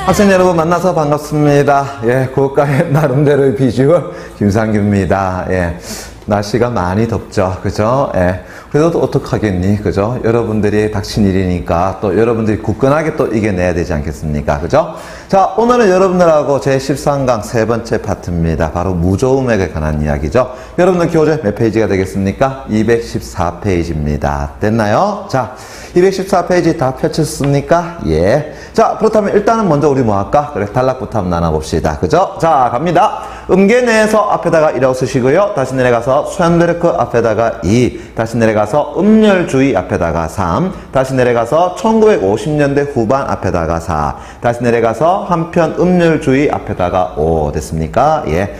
학생 여러분 만나서 반갑습니다. 예, 고가의 나름대로의 비주얼 김상규입니다. 예, 날씨가 많이 덥죠, 그죠? 예, 그래도 어떡하겠니, 그죠? 여러분들이 닥친 일이니까 또 여러분들이 굳건하게 또 이겨내야 되지 않겠습니까, 그죠? 자, 오늘은 여러분들하고 제13강 세 번째 파트입니다. 바로 무조음액에 관한 이야기죠. 여러분들 교재 몇 페이지가 되겠습니까? 214페이지입니다. 됐나요? 자, 214페이지 다 펼쳤습니까? 예. 자, 그렇다면 일단은 먼저 우리 뭐 할까? 그래, 단락부터 한번 나눠봅시다. 그죠? 자, 갑니다. 음계 내에서 앞에다가 1이라고 쓰시고요. 다시 내려가서 쇤베르크 앞에다가 2. 다시 내려가서 음열주의 앞에다가 3. 다시 내려가서 1950년대 후반 앞에다가 4. 다시 내려가서 한편 음열주의 앞에다가 5. 됐습니까? 예.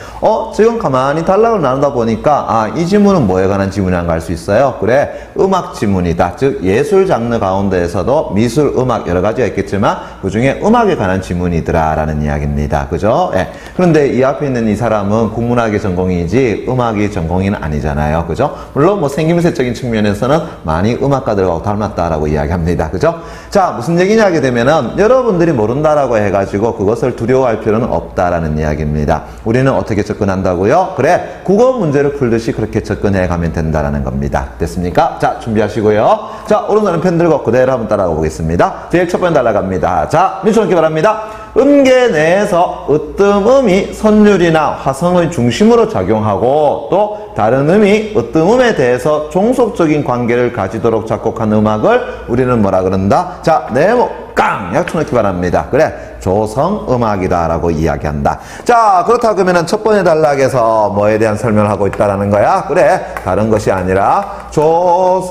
지금 가만히 단락을 나누다 보니까, 이 지문은 뭐에 관한 지문이란가 알 수 있어요. 그래, 음악 지문이다. 즉, 예술 장르 가운데에서도 미술, 음악 여러 가지가 있겠지만, 그 중에 음악에 관한 지문이더라. 라는 이야기입니다. 그죠? 예. 그런데 이 앞에 있는 이 사람은 국문학의 전공이지, 음악이 전공이는 아니잖아요. 그죠? 물론 뭐 생김새적인 측면에서는 많이 음악가들하고 닮았다라고 이야기합니다. 그죠? 자, 무슨 얘기냐 하게 되면은, 여러분들이 모른다라고 해가지고 그것을 두려워할 필요는 없다라는 이야기입니다. 우리는 어떻게 접근한다고요? 그래, 국어 문제를 풀듯이 그렇게 접근해 가면 된다라는 겁니다. 됐습니까? 자, 준비하시고요. 자, 오른손은 펜 들고 그대로 한번 따라가 보겠습니다. 제일 첫 번째 날아갑니다. 자, 밑줄넘기 바랍니다. 음계 내에서 어떤 음이 선율이나 화성의 중심으로 작용하고 또 다른 음이 어떤 음에 대해서 종속적인 관계를 가지도록 작곡한 음악을 우리는 뭐라 그런다? 자, 네모 깡! 약쳐놓기 바랍니다. 그래, 조성음악이다 라고 이야기한다. 자, 그렇다 그러면 첫 번째 단락에서 뭐에 대한 설명을 하고 있다라는 거야? 그래, 다른 것이 아니라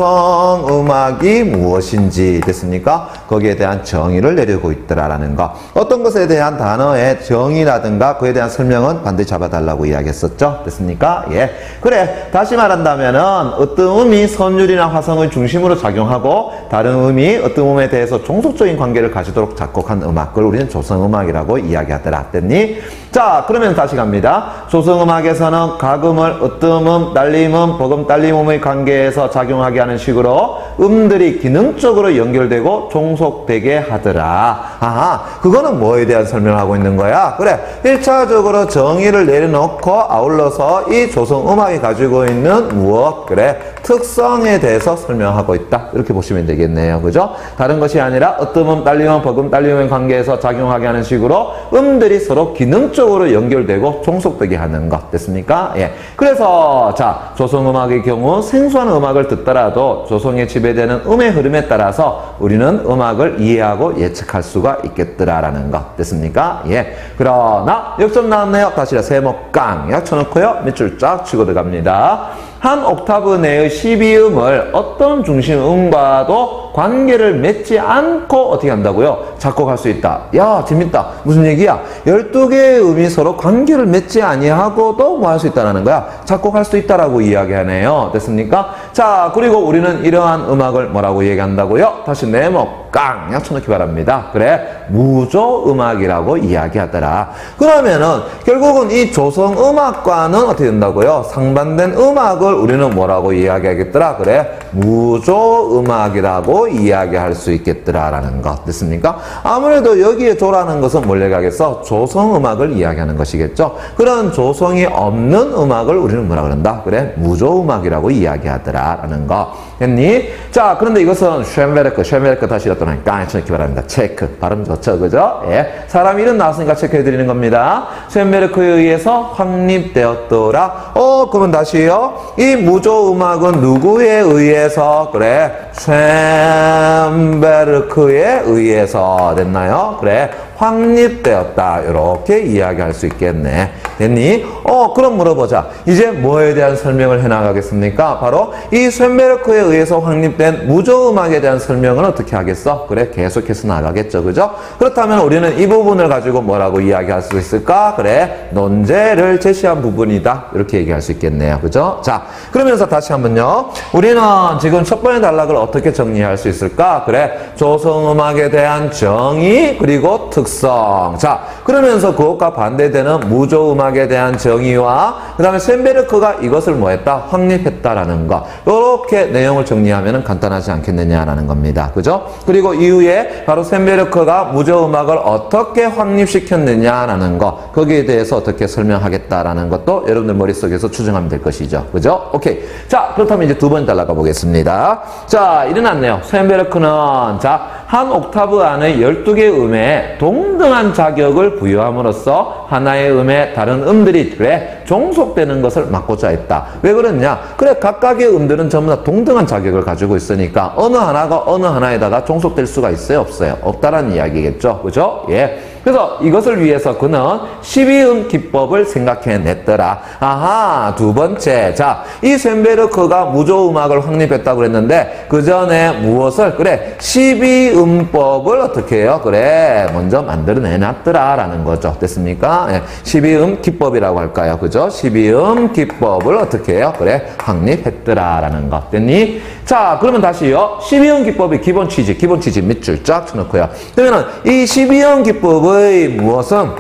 조성음악이 무엇인지 됐습니까? 거기에 대한 정의를 내리고 있더라라는 거. 어떤 것에 대한 단어의 정의라든가 그에 대한 설명은 반드시 잡아달라고 이야기했었죠? 됐습니까? 예. 그래, 다시 말한다면은 어떤 음이 선율이나 화성의 중심으로 작용하고 다른 음이 어떤 음에 대해서 종속적인 관계를 가지도록 작곡한 음악, 그걸 우리는 조성음악이라고 이야기하더라. 됐니? 자, 그러면 다시 갑니다. 조성음악에서는 각 음을 어떤 음, 딸림음, 버금 딸림음의 관계에서 작용하게 하는 식으로 음들이 기능적으로 연결되고 종속되게 하더라. 그거는 뭐에 대한 설명을 하고 있는 거야? 그래, 1차적으로 정의를 내려놓고 아울러서 이 조성음악이 가지고 있는 무엇? 그래, 특성에 대해서 설명하고 있다. 이렇게 보시면 되겠네요. 그죠? 다른 것이 아니라 어떤 음, 딸림음, 버금 딸림음의 관계에서 작용하게 하는 식으로 음들이 서로 기능적으로 연결되고 종속되게 하는 것. 됐습니까? 예. 그래서 자, 조성음악의 경우 생소한 음악을 듣더라도 조성에 지배되는 음의 흐름에 따라서 우리는 음악을 이해하고 예측할 수가 있겠더라라는 것. 됐습니까? 예. 그러나 역점 나왔네요. 다시 세모 깡 약쳐놓고요. 밑줄 쫙 치고 들어갑니다. 한 옥타브 내의 12음을 어떤 중심음과도 관계를 맺지 않고 어떻게 한다고요? 작곡할 수 있다. 야, 재밌다. 무슨 얘기야? 12개의 음이 서로 관계를 맺지 아니하고도 뭐 할 수 있다는 거야? 작곡할 수 있다라고 이야기하네요. 됐습니까? 자, 그리고 우리는 이러한 음악을 뭐라고 얘기한다고요? 다시 네모 깡 약쳐놓기 바랍니다. 그래, 무조음악이라고 이야기하더라. 그러면은 결국은 이 조성음악과는 어떻게 된다고요? 상반된 음악을 우리는 뭐라고 이야기하겠더라? 그래, 무조음악이라고 이야기할 수 있겠더라라는 것. 됐습니까? 아무래도 여기에 조라는 것은 뭘 얘기하겠어? 조성음악을 이야기하는 것이겠죠? 그런 조성이 없는 음악을 우리는 뭐라 그런다? 그래, 무조음악이라고 이야기하더라라는 거. 됐니? 자, 그런데 이것은 쇤베르크 다시 또 깡쳐놓기 바랍니다. 체크. 발음 좋죠? 그죠? 예. 사람 이름 나왔으니까 체크해드리는 겁니다. 쇤베르크에 의해서 확립되었더라. 그러면 다시요. 이 무조음악은 누구에 의해서? 그래, 쇤베르크에 의해서 됐나요? 그래, 확립되었다. 이렇게 이야기할 수 있겠네. 됐니? 그럼 물어보자. 이제 뭐에 대한 설명을 해나가겠습니까? 바로 이 쇤베르크에 의해서 확립된 무조음악에 대한 설명은 어떻게 하겠어? 그래, 계속해서 나가겠죠. 그죠? 그렇다면 우리는 이 부분을 가지고 뭐라고 이야기할 수 있을까? 그래, 논제를 제시한 부분이다. 이렇게 얘기할 수 있겠네요. 그죠? 자, 그러면서 다시 한번요. 우리는 지금 첫 번째 단락을 어떻게 정리할 수 있을까? 그래, 조성음악에 대한 정의, 그리고 특성 특성. 자, 그러면서 그것과 반대되는 무조음악에 대한 정의와 그 다음에 쇤베르크가 이것을 뭐 했다? 확립했다라는 거. 요렇게 내용을 정리하면 간단하지 않겠느냐라는 겁니다. 그죠? 그리고 이후에 바로 쇤베르크가 무조음악을 어떻게 확립시켰느냐라는 거. 거기에 대해서 어떻게 설명하겠다라는 것도 여러분들 머릿속에서 추정하면 될 것이죠. 그죠? 오케이. 자, 그렇다면 이제 두 번째 날아가 보겠습니다. 자, 일어났네요. 쇤베르크는 자, 한 옥타브 안의 12개의 음에 동등한 자격을 부여함으로써 하나의 음에 다른 음들이 그래 종속되는 것을 막고자 했다. 왜 그러냐? 그래 각각의 음들은 전부 다 동등한 자격을 가지고 있으니까 어느 하나가 어느 하나에다가 종속될 수가 있어요? 없어요? 없다라는 이야기겠죠. 그죠? 예. 그래서 이것을 위해서 그는 12음 기법을 생각해냈더라. 아하, 두 번째. 자, 이 쇤베르크가 무조음악을 확립했다고 그랬는데 그 전에 무엇을? 그래, 12음법을 어떻게 해요? 그래, 먼저 만들어내놨더라라는 거죠. 됐습니까? 예, 12음 기법이라고 할까요? 그죠? 12음 기법을 어떻게 해요? 그래, 확립했더라라는 거. 됐니? 자, 그러면 다시요. 12음 기법의 기본 취지 몇 줄 쫙 쳐놓고요. 그러면은 이 12음 기법의 무엇은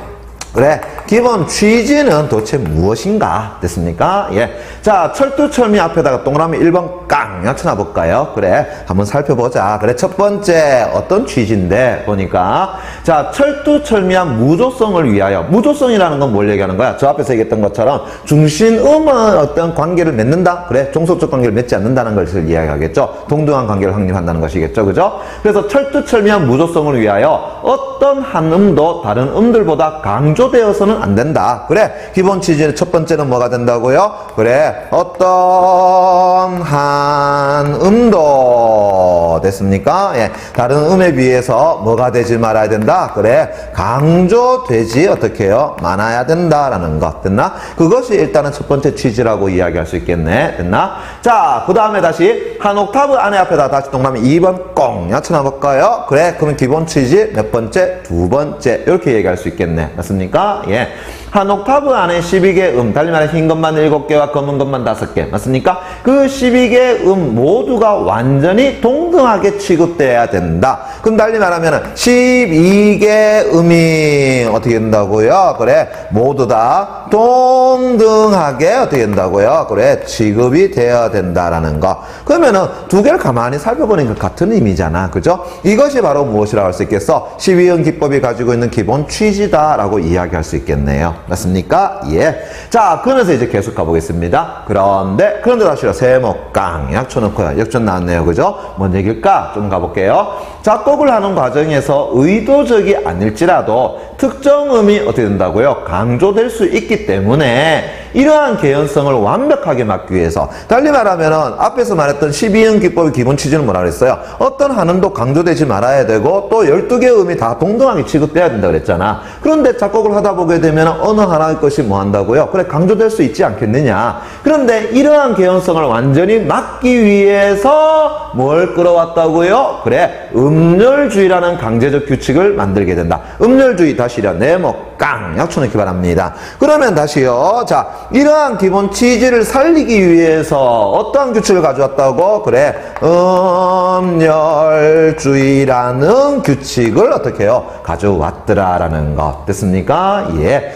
그래 기본 취지는 도대체 무엇인가? 됐습니까? 예. 자, 철두철미 앞에다가 동그라미 1번 깡 쳐놔볼까요? 그래, 한번 살펴보자. 그래, 첫 번째 어떤 취지인데 보니까 자, 철두철미한 무조성을 위하여. 무조성이라는 건 뭘 얘기하는 거야? 저 앞에서 얘기했던 것처럼 중심음은 어떤 관계를 맺는다? 그래, 종속적 관계를 맺지 않는다는 것을 이야기하겠죠. 동등한 관계를 확립한다는 것이겠죠. 그죠? 그래서 철두철미한 무조성을 위하여 어떤 한 음도 다른 음들보다 강조되어서는 안 된다. 그래, 기본 취지는 첫 번째는 뭐가 된다고요? 그래, 어떤 한 음도 됐습니까? 예, 다른 음에 비해서 뭐가 되지 말아야 된다? 그래, 강조되지 어떻게 해요? 많아야 된다라는 것. 됐나? 그것이 일단은 첫 번째 취지라고 이야기할 수 있겠네. 됐나? 자, 그 다음에 다시 한 옥타브 안에 앞에다 다시 동그라미 2번 꽁 쳐놔볼까요? 그래, 그러면 기본 취지 몇 번째? 두 번째. 이렇게 얘기할 수 있겠네. 맞습니까? 예. 한 옥타브 안에 12개 달리 말해 흰 것만 7개와 검은 것만 5개. 맞습니까? 그 12개 모두가 완전히 동등하게 취급돼야 된다. 그럼 달리 말하면 12개 음이 어떻게 된다고요? 그래, 모두 다 동등하게 어떻게 된다고요? 그래, 취급이 되어야 된다라는 거. 그러면은 두 개를 가만히 살펴보니까 같은 의미잖아. 그죠? 이것이 바로 무엇이라고 할 수 있겠어? 12음 기법이 가지고 있는 기본 취지다라고 이야기할 수 있겠네요. 맞습니까? 예. 자, 그러면서 이제 계속 가보겠습니다. 그런데 다시요. 세모 깡 쳐놓고요. 역전 나왔네요. 그죠? 뭔 얘기일까? 좀 가볼게요. 작곡을 하는 과정에서 의도적이 아닐지라도 특정 음이 어떻게 된다고요? 강조될 수 있기 때문에 이러한 개연성을 완벽하게 막기 위해서 달리 말하면은 앞에서 말했던 12음 기법의 기본 취지는 뭐라 그랬어요? 어떤 한 음도 강조되지 말아야 되고 또 12개의 음이 다 동등하게 취급돼야 된다 그랬잖아. 그런데 작곡을 하다 보게 되면 어느 하나의 것이 뭐 한다고요? 그래, 강조될 수 있지 않겠느냐. 그런데 이러한 개연성을 완전히 막기 위해서 뭘 끌어왔다고요? 그래, 음률주의라는 강제적 규칙을 만들게 된다. 음률주의 다시려 네모 깡 쳐놓기 바랍니다. 그러면 다시요. 자, 이러한 기본 취지를 살리기 위해서 어떠한 규칙을 가져왔다고? 그래, 음열주의라는 규칙을 어떻게 해요? 가져왔더라라는 것. 됐습니까? 예.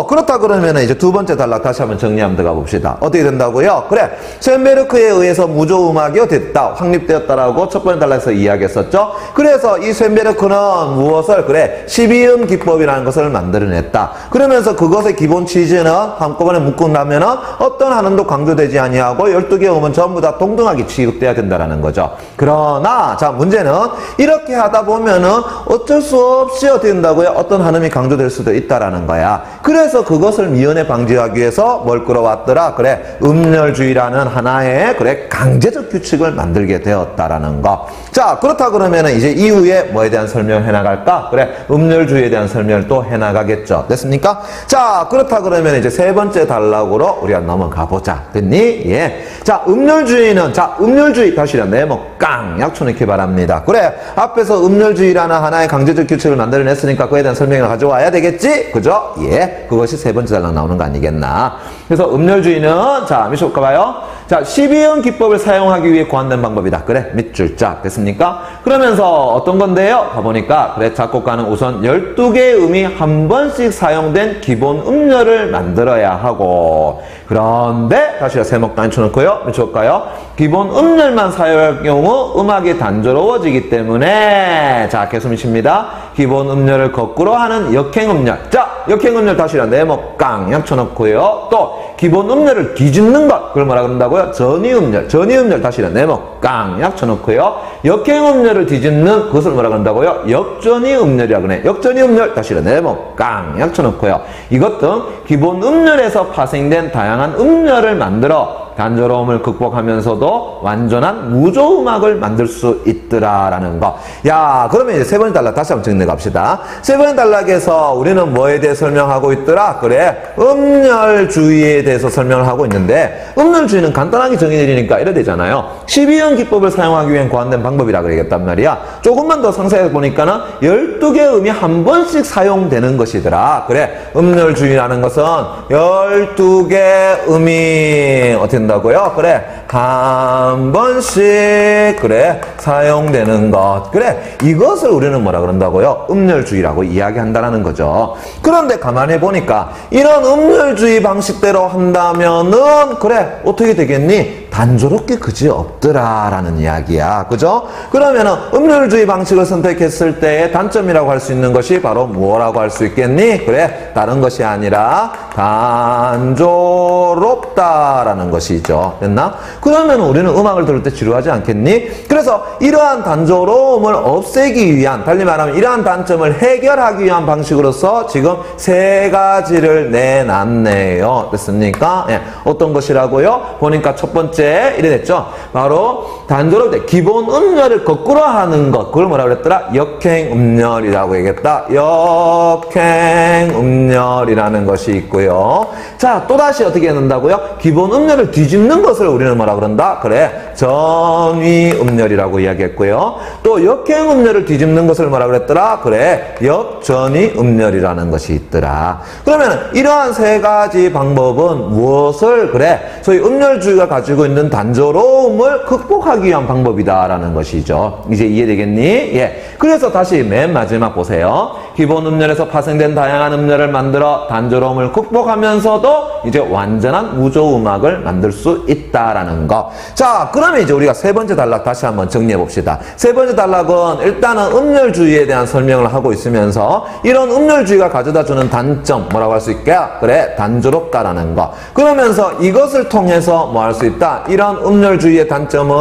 그렇다 그러면 이제 두 번째 단락 다시 한번 정리하면 들어가 봅시다. 어떻게 된다고요? 그래, 쇤베르크에 의해서 무조음악이 어떻게 됐다? 확립되었다라고 첫 번째 단락에서 이야기했었죠? 그래서 이 쇤베르크는 무엇을? 그래, 12음 기법이라는 것을 만들어냈다. 그러면서 그것의 기본 취지는 한꺼번에 묶고 나면은 어떤 한 음도 강조되지 아니하고 12개 음은 전부 다 동등하게 취급돼야 된다라는 거죠. 그러나 자, 문제는 이렇게 하다 보면은 어쩔 수 없이 어떻게 된다고요? 어떤 한 음이 강조될 수도 있다라는 거야. 그래서 그것을 미연에 방지하기 위해서 뭘 끌어왔더라? 그래, 음열주의라는 하나의 그래 강제적 규칙을 만들게 되었다라는 거. 자, 그렇다 그러면은 이제 이후에 뭐에 대한 설명을 해나갈까? 그래, 음열주의에 대한 설명을 또 해나가겠죠. 됐습니까? 자, 그렇다 그러면 이제 세 번째 단락으로 우리가 넘어가 보자. 됐니? 예. 자, 음열주의는 자, 음열주의 다시려 네모 깡 약초넣기 바랍니다. 그래, 앞에서 음열주의라는 하나의 강제적 규칙을 만들어냈으니까 그에 대한 설명을 가져와야 되겠지? 그죠? 예. 그것이 세 번째 단락 나오는 거 아니겠나? 그래서 음열주의는 자, 미쳐볼까 봐요. 자, 12형 기법을 사용하기 위해 고안된 방법이다. 그래, 밑줄 짝. 됐습니까? 그러면서 어떤 건데요? 가보니까, 그래, 작곡가는 우선 12개의 음이 한 번씩 사용된 기본 음열을 만들어야 하고, 그런데, 다시 세목 단쳐놓고요. 밑줄까요? 기본 음열만 사용할 경우 음악이 단조로워지기 때문에, 자, 계속입니다. 기본 음열을 거꾸로 하는 역행 음열. 자, 역행 음열 다시라 네목 깡 쳐놓고요. 또 기본 음열을 뒤집는 것, 그걸 뭐라 그런다고요? 전위 음열. 전위 음열 다시라 네목 깡 쳐놓고요. 역행 음열을 뒤집는 그것을 뭐라 그런다고요? 역전위 음열이라 그러네. 역전위 음열 다시라 네목 깡 쳐놓고요. 이것 등 기본 음열에서 파생된 다양한 음열을 만들어 단조로움을 극복하면서도 완전한 무조음악을 만들 수 있더라라는 거. 야, 그러면 이제 세 번째 단락 다시 한번 정리해 갑시다. 세 번째 단락에서 우리는 뭐에 대해 설명하고 있더라? 그래, 음열주의에 대해서 설명을 하고 있는데, 음열주의는 간단하게 정의내리니까 이래 되잖아요. 12형 기법을 사용하기 위한 고안된 방법이라 그러겠단 말이야. 조금만 더 상세하게 보니까는 12개의 음이 한 번씩 사용되는 것이더라. 그래, 음열주의라는 것은 12개 음이 어떻게 된다고요? 그래, 한 번씩 그래 사용되는 것. 그래, 이것을 우리는 뭐라 그런다고요? 음열주의라고 이야기한다라는 거죠. 그런데 가만히 보니까 이런 음열주의 방식대로 한다면은 그래, 어떻게 되겠니? 단조롭게 그지 없더라라는 이야기야. 그죠? 그러면은 음열주의 방식을 선택했을 때의 단점이라고 할 수 있는 것이 바로 뭐라고 할 수 있겠니? 그래, 다른 것이 아니라 단조롭다라는 것이죠. 됐나? 그러면 우리는 음악을 들을 때 지루하지 않겠니? 그래서 이러한 단조로움을 없애기 위한, 달리 말하면 이러한 단점을 해결하기 위한 방식으로서 지금 세 가지를 내놨네요. 됐습니까? 예. 어떤 것이라고요? 보니까 첫 번째 이래 됐죠? 바로 단조로울 때 기본 음열을 거꾸로 하는 것, 그걸 뭐라 그랬더라? 역행 음열이라고 얘기했다. 역행 음열이라는 것이 있고요. 자, 또다시 어떻게 해놓는다고요? 기본 음열을 뒤집는 것을 우리는 뭐라 그런다? 그래, 전위 음열이라고 이야기했고요. 또 역행 음열을 뒤집는 것을 뭐라 그랬더라? 그래, 역전위 음열이라는 것이 있더라. 그러면 이러한 세 가지 방법은 무엇을, 그래, 소위 음열주의가 가지고 있는 단조로움을 극복하기 위한 방법이다라는 것이죠. 이제 이해되겠니? 예. 그래서 다시 맨 마지막 보세요. 기본 음열에서 파생된 다양한 음열을 만들어 단조로움을 극복하면서도 이제 완전한 무조음악을 만들 수 있다라는 거. 자, 그러면 이제 우리가 세 번째 단락 다시 한번 정리해 봅시다. 세 번째 단락은 일단은 음열주의에 대한 설명을 하고 있으면서 이런 음열주의가 가져다 주는 단점, 뭐라고 할 수 있게요? 그래, 단조롭다라는 거. 그러면서 이것을 통해서 뭐 할 수 있다? 이런 음열주의의 단점을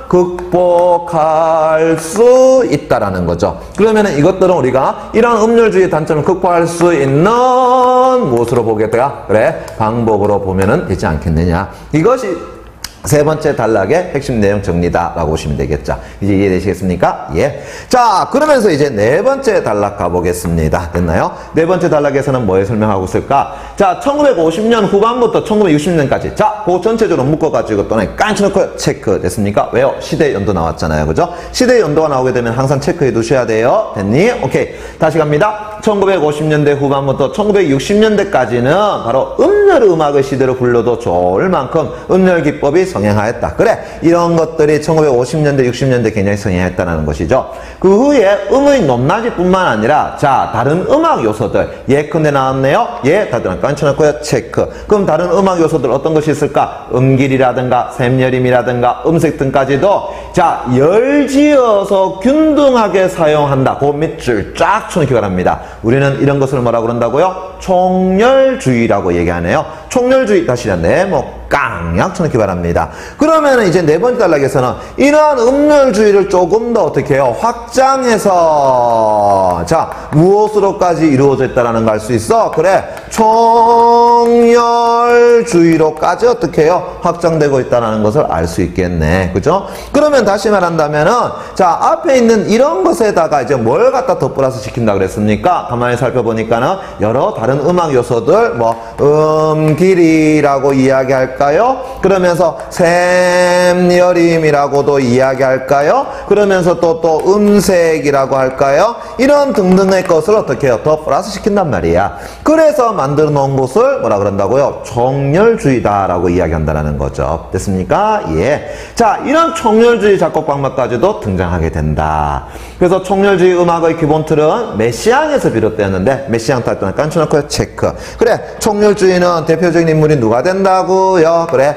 극복할 수 있다라는 거죠. 그러면은 이것들은 우리가 이런 음열주의의 단점을 극복할 수 있는 무엇으로 보겠다? 그래, 방법으로 보면은 되지 않겠느냐. 이것이 세 번째 단락의 핵심 내용 정리다라고 보시면 되겠죠. 이제 이해되시겠습니까? 예. 자, 그러면서 이제 네 번째 단락 가보겠습니다. 됐나요? 네 번째 단락에서는 뭐에 설명하고 있을까? 자, 1950년 후반부터 1960년까지. 자, 그거 전체적으로 묶어가지고 또 깐치 넣고 체크 됐습니까? 왜요? 시대 연도 나왔잖아요. 그죠? 시대 연도가 나오게 되면 항상 체크해 두셔야 돼요. 됐니? 오케이. 다시 갑니다. 1950년대 후반부터 1960년대까지는 바로 음열 음악의 시대로 불러도 좋을 만큼 음열 기법이 성행하였다. 그래, 이런 것들이 1950년대, 60년대 굉장히 성행했다는 것이죠. 그 후에 음의 높낮이뿐만 아니라 자, 다른 음악 요소들 예컨대 나왔네요. 예, 다들 깐쳐놓고요. 체크. 그럼 다른 음악 요소들 어떤 것이 있을까? 음길이라든가 샘여림이라든가 음색 등까지도 자, 열지어서 균등하게 사용한다. 그 밑줄 쫙 쳐놓기 바랍니다. 우리는 이런 것을 뭐라고 그런다고요? 총열주의라고 얘기하네요. 총열주의 다시 네모 깡약 쳐놓기 바랍니다. 그러면 이제 네 번째 단락에서는 이러한 음열주의를 조금 더 어떻게 해요? 확장해서 자, 무엇으로까지 이루어져 있다라는 걸 알 수 있어? 그래, 총열주의로까지 어떻게 해요? 확장되고 있다는 것을 알 수 있겠네. 그죠? 그러면 다시 말한다면은 자, 앞에 있는 이런 것에다가 이제 뭘 갖다 더 플러스 시킨다 그랬습니까? 가만히 살펴보니까는 여러 다른 음악 요소들 뭐 음길이라고 이야기할까? 이야기할까요? 그러면서 샘여림이라고도 이야기할까요? 그러면서 또 음색이라고 할까요? 이런 등등의 것을 어떻게 해요? 더 플러스 시킨단 말이야. 그래서 만들어 놓은 것을 뭐라 그런다고요? 총렬주의다라고 이야기한다는 거죠. 됐습니까? 예. 자, 이런 총렬주의 작곡 방법까지도 등장하게 된다. 그래서 총렬주의 음악의 기본 틀은 메시앙에서 비롯되었는데, 메시앙 탈 때는 깐쳐놓고요. 체크. 그래, 총렬주의는 대표적인 인물이 누가 된다고요? 그래,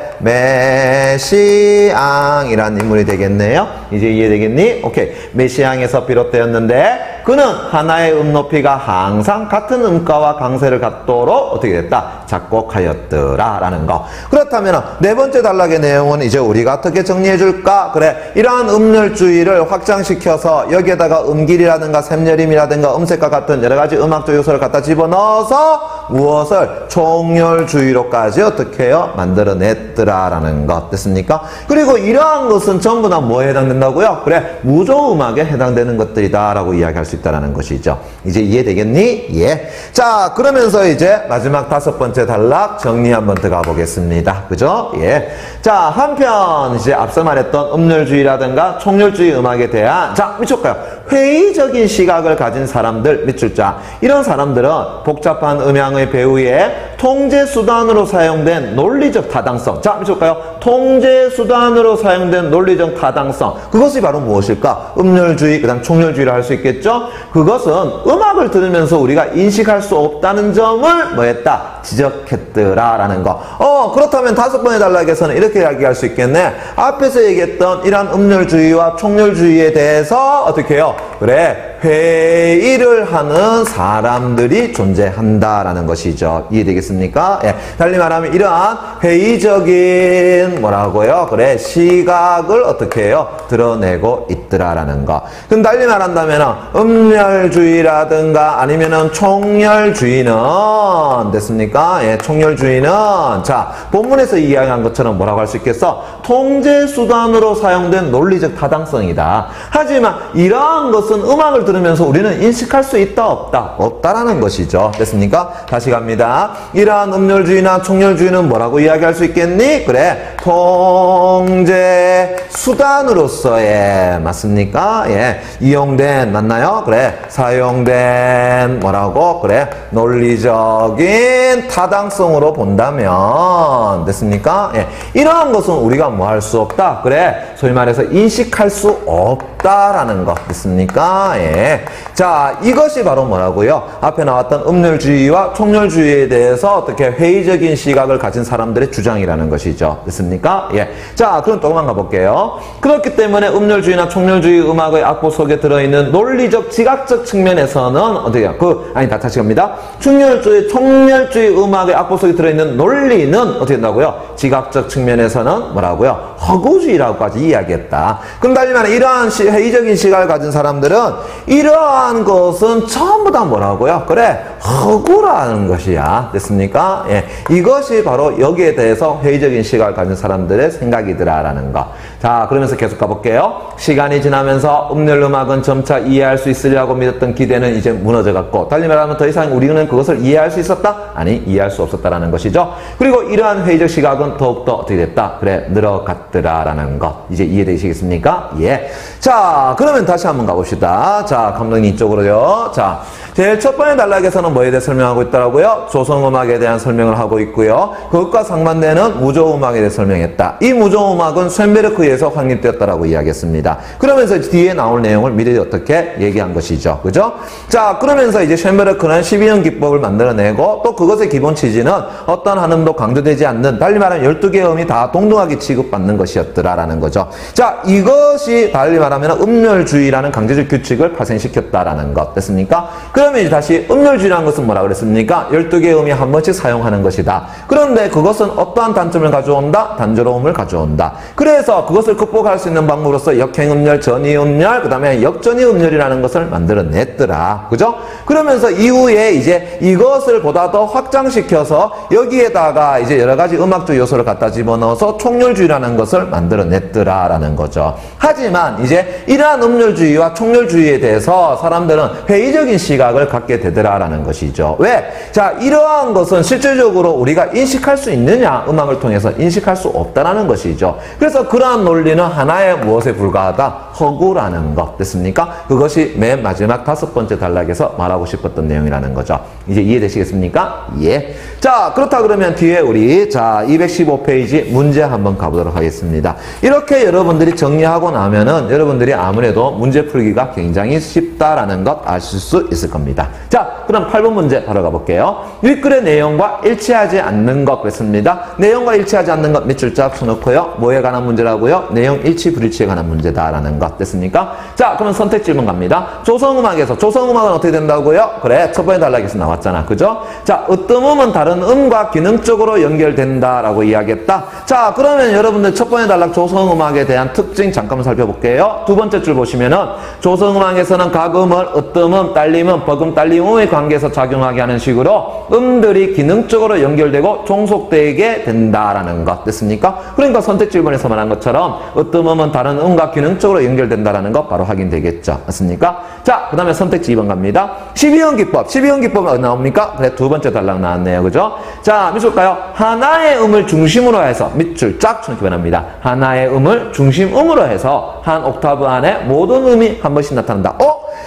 메시앙이라는 인물이 되겠네요. 이제 이해되겠니? 오케이. 메시앙에서 비롯되었는데, 그는 하나의 음높이가 항상 같은 음가와 강세를 갖도록 어떻게 됐다? 작곡하였더라 라는 거. 그렇다면 네 번째 단락의 내용은 이제 우리가 어떻게 정리해 줄까? 그래, 이러한 음열주의를 확장시켜서 여기에다가 음길이라든가 샘여림이라든가 음색과 같은 여러 가지 음악적 요소를 갖다 집어넣어서 무엇을? 총열주의로까지 어떻게 해요? 만들어냈더라 라는 것. 됐습니까? 그리고 이러한 것은 전부 다 뭐에 해당된다고요? 그래, 무조음악에 해당되는 것들이다 라고 이야기할 수 있다는 것이죠. 이제 이해되겠니? 예. 자, 그러면서 이제 마지막 다섯 번째 단락 정리 한번 들어가 보겠습니다. 그죠? 예. 자, 한편 이제 앞서 말했던 음열주의라든가 총열주의 음악에 대한, 자, 미쳐볼까요? 회의적인 시각을 가진 사람들, 밑줄 자. 이런 사람들은 복잡한 음향의 배우에 통제 수단으로 사용된 논리적 타당성. 자, 미쳐볼까요? 통제 수단으로 사용된 논리적 타당성. 그것이 바로 무엇일까? 음열주의, 그 다음 총열주의를 할 수 있겠죠? 그것은 음악을 들으면서 우리가 인식할 수 없다는 점을 뭐했다? 지적했더라라는 거. 그렇다면 다섯 번의 단락에서는 이렇게 이야기할 수 있겠네. 앞에서 얘기했던 이러한 음열주의와 총열주의에 대해서 어떻게 해요? 그래, 회의를 하는 사람들이 존재한다라는 것이죠. 이해되겠습니까? 예. 달리 말하면 이러한 회의적인 뭐라고요? 그래, 시각을 어떻게 해요? 드러내고 있더라라는 거. 그럼 달리 말한다면 음열주의라든가 아니면은 총열주의는 됐습니까? 예, 총열주의는 자, 본문에서 이야기한 것처럼 뭐라고 할 수 있겠어? 통제 수단으로 사용된 논리적 타당성이다. 하지만 이러한 것은 음악을 들으면서 우리는 인식할 수 있다 없다? 없다라는 것이죠. 됐습니까? 다시 갑니다. 이러한 음열주의나 총열주의는 뭐라고 이야기할 수 있겠니? 그래, 통제 수단으로서의 맞습니까? 예, 이용된 맞나요? 그래, 사용된 뭐라고? 그래, 논리적인 타당성으로 본다면 됐습니까? 예, 이러한 것은 우리가 뭐 할 수 없다? 그래, 소위 말해서 인식할 수 없다라는 것 됐습니까? 예. 자, 이것이 바로 뭐라고요? 앞에 나왔던 음열주의와 총열주의에 대해서 어떻게 회의적인 시각을 가진 사람들의 주장이라는 것이죠. 됐습니까? 예. 자, 그럼 조금만 가볼게요. 그렇기 때문에 음열주의나 총열주의 음악의 악보 속에 들어있는 논리적, 지각적 측면에서는 어떻게요? 다시 갑니다. 총열주의 음악의 악보 속에 들어있는 논리는 어떻게 된다고요? 지각적 측면에서는 뭐라고요? 허구주의라고까지 이야기했다. 그럼 달리 말해 이러한 회의적인 시각을 가진 사람들은 이러한 것은 전부 다 뭐라고요? 그래, 허구라는 것이야. 됐습니까? 예. 이것이 바로 여기에 대해서 회의적인 시각을 가진 사람들의 생각이더라라는 거. 자, 그러면서 계속 가볼게요. 시간이 지나면서 음열음악은 점차 이해할 수 있으리라고 믿었던 기대는 이제 무너져갔고, 달리 말하면 더 이상 우리는 그것을 이해할 수 있었다? 아니, 이해할 수 없었다라는 것이죠. 그리고 이러한 회의적 시각은 더욱더 어떻게 됐다? 그래, 늘어갔더라라는 것. 이제 이해되시겠습니까? 예. 자, 그러면 다시 한번 가봅시다. 자, 감독님 이쪽으로요. 자, 제일 첫 번째 단락에서는 뭐에 대해 설명하고 있더라고요? 조성음악에 대한 설명을 하고 있고요. 그것과 상반되는 무조음악에 대해 설명했다. 이 무조음악은 쇤베르크에 의해서 확립되었다라고 이야기했습니다. 그러면서 뒤에 나올 내용을 미리 어떻게 얘기한 것이죠. 그죠? 자, 그러면서 이제 쇤베르크는 12형 기법을 만들어내고 또 그것의 기본 취지는 어떤 한 음도 강조되지 않는, 달리 말하면 12개의 음이 다 동등하게 취급받는 것이었더라라는 거죠. 자, 이것이 달리 말하면 음열주의라는 강제적 규칙을 파생시켰다라는 것. 됐습니까? 그러면 이제 다시 음열주의라는 것은 뭐라 그랬습니까? 12개의 음이 한 번씩 사용하는 것이다. 그런데 그것은 어떠한 단점을 가져온다? 단조로움을 가져온다. 그래서 그것을 극복할 수 있는 방법으로서 역행음열, 전이음열, 그 다음에 역전이음열이라는 것을 만들어냈더라. 그죠? 그러면서 이후에 이제 이것을 보다 더 확장시켜서 여기에다가 이제 여러 가지 음악적 요소를 갖다 집어넣어서 총열주의라는 것을 만들어냈더라라는 거죠. 하지만 이제 이러한 음열주의와 총열주의에 대해서 사람들은 회의적인 시각을 생각을 갖게 되더라라는 것이죠. 왜? 자, 이러한 것은 실질적으로 우리가 인식할 수 있느냐? 음악을 통해서 인식할 수 없다라는 것이죠. 그래서 그러한 논리는 하나의 무엇에 불과하다? 허구라는 것. 됐습니까? 그것이 맨 마지막 5번째 단락에서 말하고 싶었던 내용이라는 거죠. 이제 이해되시겠습니까? 예. 자, 그렇다 그러면 뒤에 우리 자 215페이지 문제 한번 가보도록 하겠습니다. 이렇게 여러분들이 정리하고 나면은 여러분들이 아무래도 문제 풀기가 굉장히 쉽다라는 것 아실 수 있을 겁니다. 자, 그럼 8번 문제 바로 가볼게요. 윗글의 내용과 일치하지 않는 것 그랬습니다. 내용과 일치하지 않는 것 밑줄 쫙 쳐놓고요. 뭐에 관한 문제라고요? 내용 일치 불일치에 관한 문제다라는 것 됐습니까? 자, 그러면 선택 질문 갑니다. 조성음악에서 조성음악은 어떻게 된다고요? 그래, 첫 번째 단락에서 나왔잖아. 그죠? 자, 어떤 음은 다른 음과 기능적으로 연결된다라고 이야기했다. 자, 그러면 여러분들 첫 번째 단락 조성음악에 대한 특징 잠깐 살펴볼게요. 두 번째 줄 보시면은 조성음악에서는 각 음을 으뜸음, 딸림음, 버금, 딸림음의 관계에서 작용하게 하는 식으로 음들이 기능적으로 연결되고 종속되게 된다라는 것 됐습니까? 그러니까 선택 질문에서 말한 것처럼 으뜸음은 다른 음과 기능적으로 연결된다라는 것 바로 확인되겠죠. 맞습니까? 자, 그 다음에 선택지 2번 갑니다. 12형 기법. 12형 기법은 어디 나옵니까? 그래, 두 번째 단락 나왔네요. 그죠? 자, 밑줄 볼까요? 하나의 음을 중심으로 해서 밑줄 쫙 쳐놓기 바랍니다. 하나의 음을 중심음으로 해서 한 옥타브 안에 모든 음이 한 번씩 나타난다.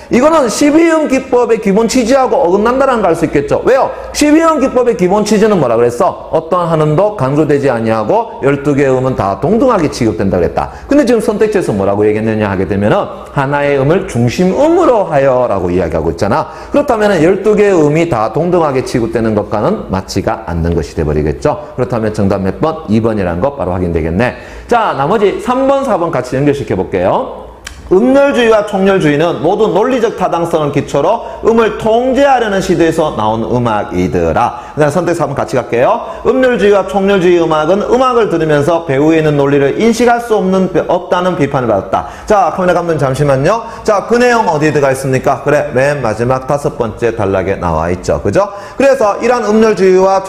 이거는 12형 기법의 기본 취지하고 어긋난다라는 걸 알 수 있겠죠. 왜요? 12형 기법의 기본 취지는 뭐라 그랬어? 어떤 한 음도 강조되지 아니하고 12개의 음은 다 동등하게 취급된다 그랬다. 근데 지금 선택지에서 뭐라고 얘기했느냐 하게 되면은 하나의 음을 중심음으로 하여 라고 이야기하고 있잖아. 그렇다면 12개의 음이 다 동등하게 취급되는 것과는 맞지가 않는 것이 돼버리겠죠. 그렇다면 정답 몇 번? 2번이라는 거 바로 확인되겠네. 자, 나머지 3번, 4번 같이 연결시켜 볼게요. 음열주의와 총열주의는 모두 논리적 타당성을 기초로 음을 통제하려는 시도에서 나온 음악이더라. 그다음 선택 4번 같이 갈게요. 음열주의와 총열주의 음악은 음악을 들으면서 배우에 있는 논리를 인식할 수 없다는 비판을 받았다. 자, 카메라 감독님 잠시만요. 자, 그 내용 어디에 들어가 있습니까? 그래, 맨 마지막 5번째 단락에 나와 있죠. 그죠? 그래서 이러한 음열주의와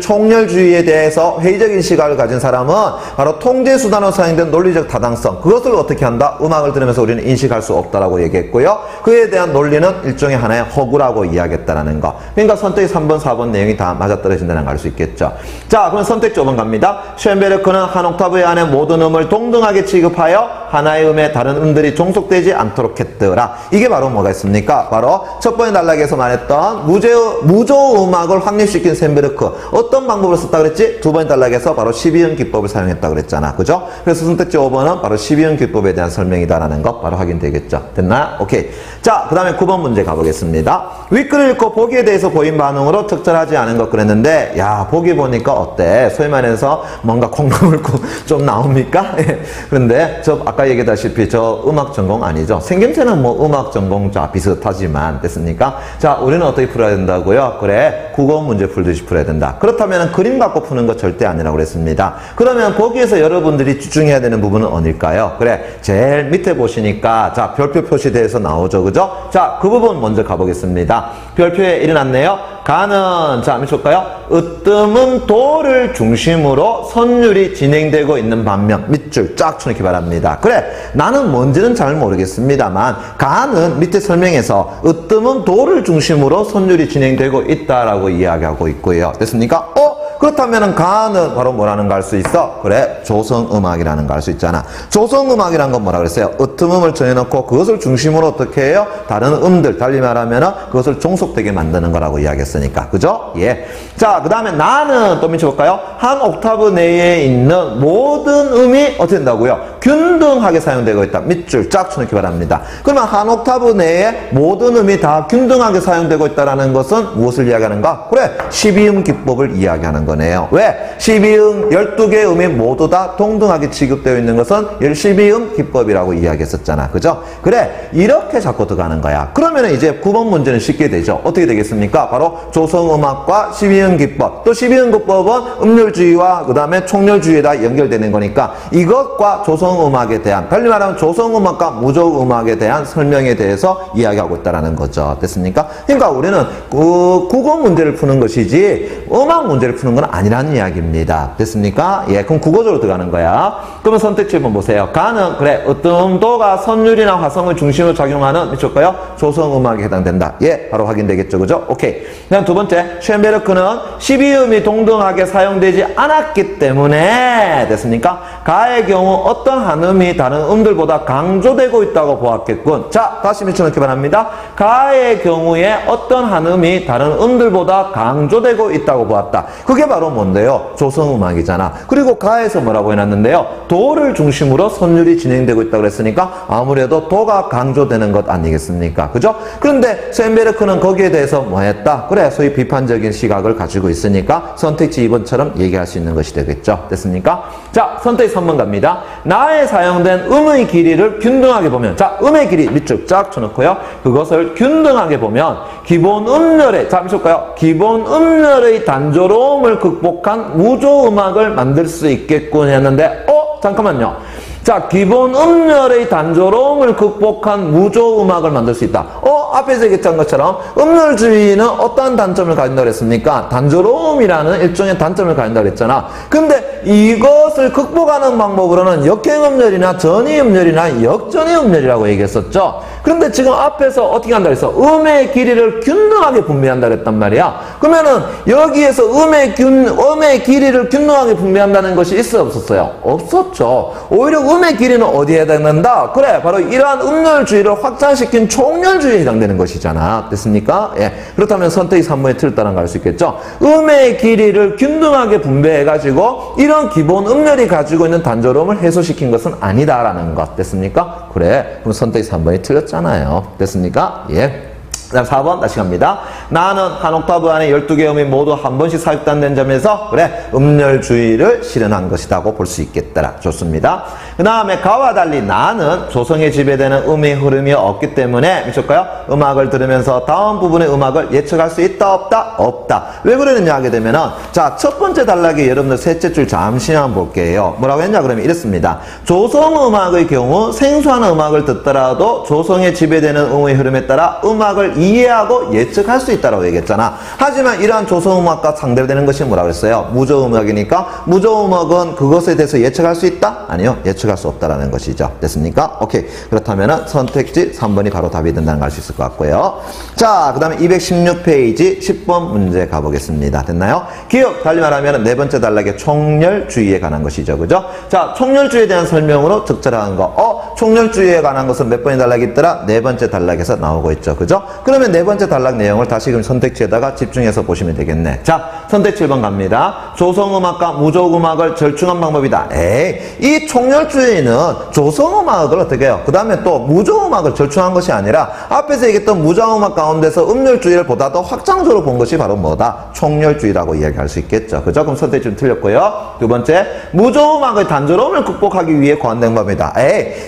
총열주의에 대해서 회의적인 시각을 가진 사람은 바로 통제수단으로 사용된 논리적 타당성, 그것을 어떻게 한다? 음악을 들으면서 우리는 인식할 수 없다라고 얘기했고요. 그에 대한 논리는 일종의 하나의 허구라고 이야기했다라는 거. 그러니까 선택 3번, 4번 내용이 다 맞아떨어진다는 걸 알 수 있겠죠. 자, 그럼 선택 5번 갑니다. 쇤베르크는 한 옥타브 안에 모든 음을 동등하게 취급하여 하나의 음에 다른 음들이 종속되지 않도록 했더라. 이게 바로 뭐가 있습니까? 바로 첫 번째 단락에서 말했던 무조 음악을 확립시킨 쇤베르크. 어떤 방법을 썼다 그랬지? 두 번째 단락에서 바로 12형 기법을 사용했다 그랬잖아. 그죠? 그래서 선택지 5번은 바로 12형 기법에 대한 설명이다라는 거 바로 확인되겠죠. 됐나? 오케이. 자, 그 다음에 9번 문제 가보겠습니다. 윗글을 읽고 보기에 대해서 보인 반응으로 적절하지 않은 것 그랬는데, 야, 보기 보니까 어때? 소위 말해서 뭔가 콩나물 좀 나옵니까? 그런데 저 아까 얘기했다시피 저 음악 전공 아니죠. 생김새는 뭐 음악 전공자 비슷하지만 됐습니까? 자, 우리는 어떻게 풀어야 된다고요? 그래, 국어 문제 풀듯이 풀어야 된다. 그렇다면 그림 갖고 푸는 거 절대 아니라고 그랬습니다. 그러면 거기에서 여러분들이 집중해야 되는 부분은 어딜까요? 그래, 제일 밑에 보시니까 자, 별표 표시돼서 나오죠. 그죠? 자, 그 부분 먼저 가보겠습니다. 별표에 일어났네요. 가는, 자, 밑줄 볼까요? 으뜸은 도를 중심으로 선율이 진행되고 있는 반면 밑줄 쫙 쳐놓기 바랍니다. 그래, 나는 뭔지는 잘 모르겠습니다만 가는 밑에 설명에서 으뜸은 도를 중심으로 선율이 진행되고 있다라고 이야기하고 있고요. 됐습니까? 그렇다면 가는 바로 뭐라는 거 알 수 있어? 그래, 조성음악이라는 거 알 수 있잖아. 조성음악이라는 건 뭐라 그랬어요? 으뜸음을 정해놓고 그것을 중심으로 어떻게 해요? 다른 음들, 달리 말하면 그것을 종속되게 만드는 거라고 이야기했으니까. 그죠? 예. 자, 그 다음에 나는 또 밑쳐볼까요? 한 옥타브 내에 있는 모든 음이 어떻게 된다고요? 균등하게 사용되고 있다. 밑줄 쫙 쳐놓기 바랍니다. 그러면 한 옥타브 내에 모든 음이 다 균등하게 사용되고 있다는 것은 무엇을 이야기하는가? 그래, 12음 기법을 이야기하는 거네요. 왜? 12음, 12개의 음이 모두 다 동등하게 취급되어 있는 것은 12음 기법이라고 이야기했었잖아. 그죠? 그래, 이렇게 자꾸 들어가는 거야. 그러면 이제 9번 문제는 쉽게 되죠. 어떻게 되겠습니까? 바로 조성음악과 12음 기법. 또 12음 기법은 음열주의와 그 다음에 총열주의에 다 연결되는 거니까 이것과 조성음악 조성음악에 대한, 달리 말하면 조성음악과 무조음악에 대한 설명에 대해서 이야기하고 있다는 거죠. 됐습니까? 그러니까 우리는 국어 문제를 푸는 것이지 음악 문제를 푸는 건 아니라는 이야기입니다. 됐습니까? 예, 그럼 국어적으로 들어가는 거야. 그러면 선택지 한번 보세요. 가는, 그래, 어떤 도가 선율이나 화성을 중심으로 작용하는, 미쳤고요, 조성음악에 해당된다. 예, 바로 확인되겠죠. 그죠? 오케이. 그다음 두 번째, 쇤베르크는 12음이 동등하게 사용되지 않았기 때문에, 됐습니까? 가의 경우 어떤 한 음이 다른 음들보다 강조되고 있다고 보았겠군. 자, 다시 밀쳐넣기 바랍니다. 가의 경우에 어떤 한 음이 다른 음들보다 강조되고 있다고 보았다. 그게 바로 뭔데요? 조성음악이잖아. 그리고 가에서 뭐라고 해놨는데요? 도를 중심으로 선율이 진행되고 있다고 그랬으니까 아무래도 도가 강조되는 것 아니겠습니까? 그죠? 그런데 쇤베르크는 거기에 대해서 뭐 했다? 그래, 소위 비판적인 시각을 가지고 있으니까 선택지 2번처럼 얘기할 수 있는 것이 되겠죠. 됐습니까? 자, 선택지 3번 갑니다. 나에 사용된 음의 길이를 균등하게 보면, 자, 음의 길이 밑줄 쫙 쳐놓고요. 그것을 균등하게 보면 기본 음열의, 자, 미쳐볼까요? 기본 음열의 단조로움을 극복한 무조음악을 만들 수 있겠군 했는데, 잠깐만요. 자, 기본 음열의 단조로움을 극복한 무조음악을 만들 수 있다. 앞에서 얘기했던 것처럼 음열주의는 어떠한 단점을 가진다고 그랬습니까? 단조로움이라는 일종의 단점을 가진다고 그랬잖아. 근데 이것을 극복하는 방법으로는 역행음열이나 전이음열이나 역전이음열이라고 얘기했었죠. 그런데 지금 앞에서 어떻게 한다고 했어? 음의 길이를 균등하게 분배한다고 했단 말이야. 그러면은 여기에서 음의 길이를 균등하게 분배한다는 것이 있어 없었어요? 없었죠. 오히려 음의 길이는 어디에 해당된다? 그래, 바로 이러한 음열주의를 확장시킨 총열주의에 해당되는 것이잖아. 됐습니까? 예. 그렇다면 선택이 3번에 틀렸다는 걸 알 수 있겠죠? 음의 길이를 균등하게 분배해가지고 이런 기본 음열이 가지고 있는 단조로움을 해소시킨 것은 아니다라는 것. 됐습니까? 그래. 그럼 선택이 3번이 틀렸잖아요. 됐습니까? 예. 그 다음 4번 다시 갑니다. 나는 한 옥타브 안에 12개 음이 모두 한 번씩 사육단된 점에서 그래, 음열주의를 실현한 것이라고 볼 수 있겠더라. 좋습니다. 그 다음에 가와 달리 나는 조성에 지배되는 음의 흐름이 없기 때문에, 미쳤까요? 음악을 들으면서 다음 부분의 음악을 예측할 수 있다 없다? 없다. 왜 그러느냐 하게 되면은, 자, 첫 번째 단락에 여러분들 셋째 줄 잠시만 볼게요. 뭐라고 했냐 그러면 이렇습니다. 조성음악의 경우 생소한 음악을 듣더라도 조성에 지배되는 음의 흐름에 따라 음악을 이해하고 예측할 수 있다고 얘기했잖아. 하지만 이러한 조성음악과 상대되는 것이 뭐라고 했어요? 무조음악이니까 무조음악은 그것에 대해서 예측할 수 있다? 아니요. 예측할 수 없다라는 것이죠. 됐습니까? 오케이. 그렇다면 선택지 3번이 바로 답이 된다는 걸 알 수 있을 것 같고요. 자, 그 다음에 216페이지 10번 문제 가보겠습니다. 됐나요? 기억, 달리 말하면 네 번째 단락의 총열주의에 관한 것이죠. 그죠? 자, 총열주의에 대한 설명으로 적절한 거. 총열주의에 관한 것은 몇 번의 단락이 있더라? 네 번째 단락에서 나오고 있죠. 그죠? 그러면 네 번째 단락 내용을 다시금 선택지에다가 집중해서 보시면 되겠네. 자, 선택지 1번 갑니다. 조성음악과 무조음악을 절충한 방법이다. 이 총열주의는 조성음악을 어떻게 해요? 그 다음에 또 무조음악을 절충한 것이 아니라 앞에서 얘기했던 무조음악 가운데서 음열주의를 보다 더 확장적으로 본 것이 바로 뭐다? 총열주의라고 이야기할 수 있겠죠. 그죠? 그럼 선택지 좀 틀렸고요. 두 번째, 무조음악의 단조로움을 극복하기 위해 고안된 방법이다.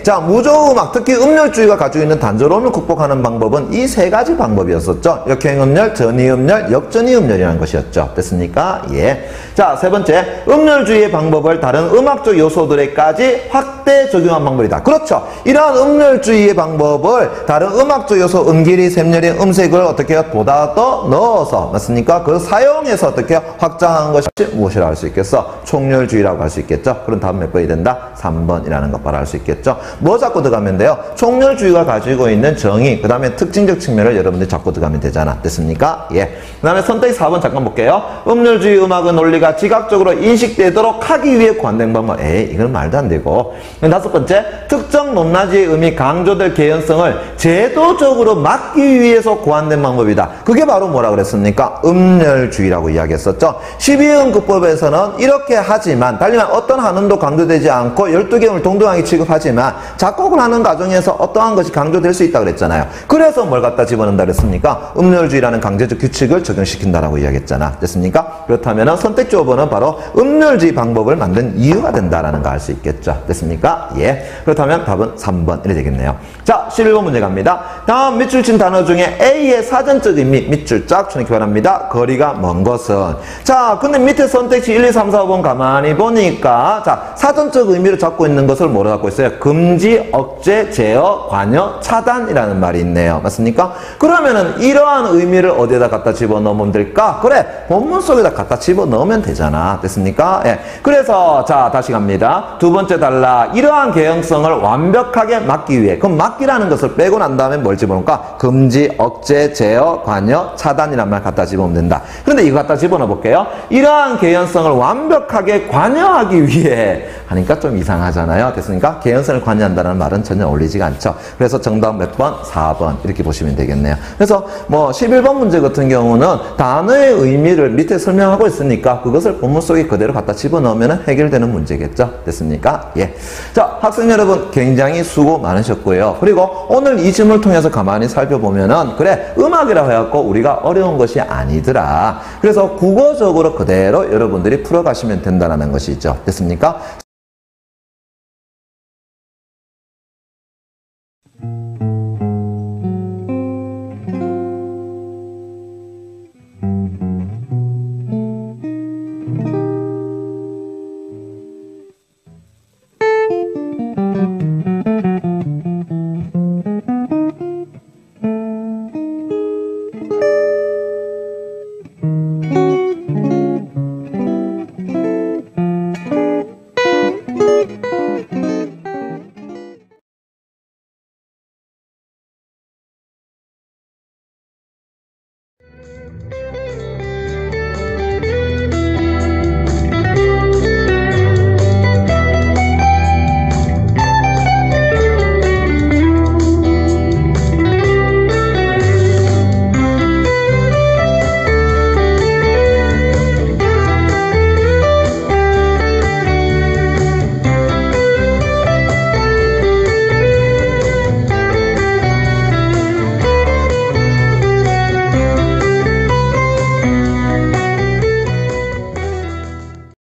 자, 무조음악, 특히 음열주의가 가지고 있는 단조로움을 극복하는 방법은 이 세 가지 방법이었었죠. 역행음열, 전이음열, 역전이음열이라는 것이었죠. 됐습니까? 예. 자, 세 번째, 음열주의의 방법을 다른 음악적 요소들에까지 확대 적용한 방법이다. 그렇죠. 이러한 음열주의의 방법을 다른 음악적 요소, 음길이, 샘열이, 음색을 어떻게 해요? 보다 더 넣어서, 맞습니까? 그 사용해서 어떻게 해요? 확장한 것이 무엇이라고 할 수 있겠어? 총열주의라고 할 수 있겠죠. 그럼 다음 몇 번이 된다? 3번이라는 것 바로 알 수 있겠죠. 뭐 잡고 들어가면 돼요? 총열주의가 가지고 있는 정의, 그 다음에 특징적 측면을 여러분들이 잡고 들어가면 되잖아. 됐습니까? 예. 그 다음에 선택 4번 잠깐 볼게요. 음열주의 음악의 논리가 지각적으로 인식되도록 하기 위해 고안된 방법. 이건 말도 안 되고. 다섯 번째, 특정 높낮이의 음이 강조될 개연성을 제도적으로 막기 위해서 고안된 방법이다. 그게 바로 뭐라 그랬습니까? 음열주의라고 이야기했었죠. 12음 극법에서는 이렇게 하지만, 달리 말하면 어떤 한 음도 강조되지 않고 12개 음을 동등하게 취급하지만 작곡을 하는 과정에서 어떠한 것이 강조될 수 있다고 그랬잖아요. 그래서 뭘 갖다 집어넣었어요? 집어넣는다 그랬습니까? 음률주의라는 강제적 규칙을 적용시킨다라고 이야기했잖아. 됐습니까? 그렇다면 선택지 5번은 바로 음률주의 방법을 만든 이유가 된다라는 거 알 수 있겠죠. 됐습니까? 예. 그렇다면 답은 3번 이래 되겠네요. 자, 11번 문제 갑니다. 다음 밑줄 친 단어 중에 A의 사전적 의미, 밑줄 쫙 쳐넣기 바랍니다. 거리가 먼 것은. 자, 근데 밑에 선택지 1, 2, 3, 4, 5번 가만히 보니까, 자, 사전적 의미를 잡고 있는 것을 뭐로 갖고 있어요? 금지, 억제, 제어, 관여, 차단이라는 말이 있네요. 맞습니까? 그러면은 이러한 의미를 어디에다 갖다 집어넣으면 될까? 그래, 본문 속에다 갖다 집어넣으면 되잖아. 됐습니까? 예. 그래서, 자, 다시 갑니다. 두 번째 달라. 이러한 개연성을 완벽하게 막기 위해. 그럼 막기라는 것을 빼고 난 다음에 뭘 집어넣을까? 금지, 억제, 제어, 관여, 차단이란 말 갖다 집어넣으면 된다. 그런데 이거 갖다 집어넣어 볼게요. 이러한 개연성을 완벽하게 관여하기 위해 하니까 좀 이상하잖아요. 됐습니까? 개연성을 관여한다는 말은 전혀 어울리지가 않죠. 그래서 정답 몇 번? 4번 이렇게 보시면 되겠네요. 그래서 뭐 11번 문제 같은 경우는 단어의 의미를 밑에 설명하고 있으니까 그것을 본문 속에 그대로 갖다 집어넣으면 해결되는 문제겠죠. 됐습니까? 예. 자, 학생 여러분 굉장히 수고 많으셨고요. 그리고 오늘 이 질문을 통해서 가만히 살펴보면은 그래, 음악이라고 해갖고 우리가 어려운 것이 아니더라. 그래서 국어적으로 그대로 여러분들이 풀어가시면 된다는 것이죠. 됐습니까?